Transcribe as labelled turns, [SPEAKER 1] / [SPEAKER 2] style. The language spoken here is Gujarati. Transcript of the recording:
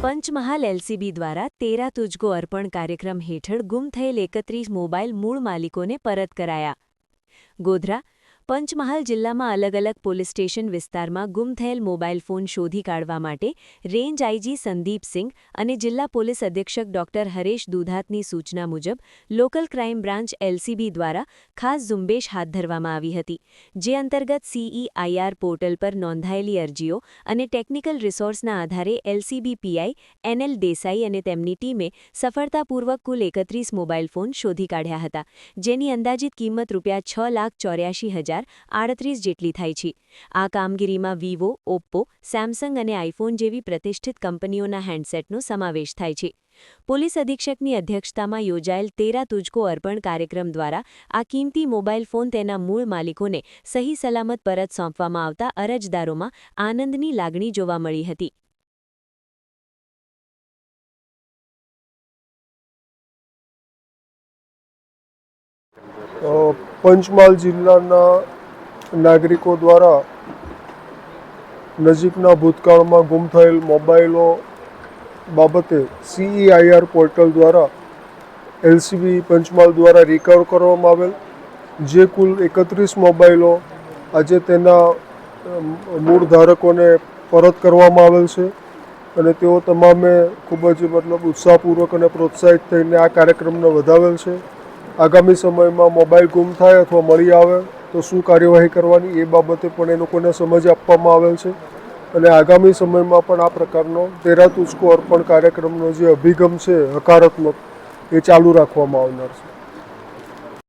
[SPEAKER 1] પંચમહાલ એલસીબી દ્વારા તેરા તુજકો અર્પણ કાર્યક્રમ હેઠળ ગુમ થયેલ 31 મોબાઈલ મૂળ માલિકોને પરત કરાયા. ગોધરા પંચમહાલ જિલ્લામાં અલગ અલગ પોલીસ સ્ટેશન વિસ્તારમાં ગુમ થયેલ મોબાઈલ ફોન શોધી કાઢવા માટે રેન્જ આઈજી સંદીપસિંહ અને જિલ્લા પોલીસ અધિક્ષક ડોક્ટર હરેશ દુધાતની સૂચના મુજબ લોકલ ક્રાઇમ બ્રાન્ચ એલસીબી દ્વારા ખાસ ઝુંબેશ હાથ ધરવામાં આવી હતી, જે અંતર્ગત સીઈઆઈઆર પોર્ટલ પર નોંધાયેલી અરજીઓ અને ટેકનિકલ રિસોર્સના આધારે એલસીબી પીઆઈ એનએલ દેસાઈ અને તેમની ટીમે સફળતાપૂર્વક કુલ 31 મોબાઈલ ફોન શોધી કાઢ્યા હતા, જેની અંદાજિત કિંમત ₹6,84,038 જેટલી થાય છે. આ કામગીરીમાં વિવો, ઓપ્પો, સેમસંગ અને આઈફોન જેવી પ્રતિષ્ઠિત કંપનીઓના હેન્ડસેટનો સમાવેશ થાય છે. પોલીસ અધિક્ષકની અધ્યક્ષતામાં યોજાયેલ તેરા તુજકો અર્પણ કાર્યક્રમ દ્વારા આ કિંમતી મોબાઈલ ફોન તેના મૂળ માલિકોને સહી સલામત પરત સોંપવામાં આવતા અરજદારોમાં આનંદની લાગણી જોવા મળી હતી.
[SPEAKER 2] પંચમહાલ જિલ્લાના નાગરિકો દ્વારા નજીકના ભૂતકાળમાં ગુમ થયેલ મોબાઈલો બાબતે સીઈઆઈઆર પોર્ટલ દ્વારા એલસીબી પંચમહાલ દ્વારા રિકવર કરવામાં આવેલ, જે કુલ 31 મોબાઈલો આજે તેના મૂળ ધારકોને પરત કરવામાં આવેલ છે અને તેઓ તમામે ખૂબ જ ઉત્સાહપૂર્વક અને પ્રોત્સાહિત થઈને આ કાર્યક્રમને વધાવેલ છે. આગામી સમયમાં મોબાઈલ ગુમ થાય અથવા મળી આવે તો શું કાર્યવાહી કરવાની એ બાબતે પણ એ લોકોને સમજ આપવામાં આવેલ છે અને આગામી સમયમાં પણ આ પ્રકારનો તેરા તુજકો અર્પણ કાર્યક્રમનો જે અભિગમ છે હકારાત્મક એ ચાલુ રાખવામાં આવનાર છે.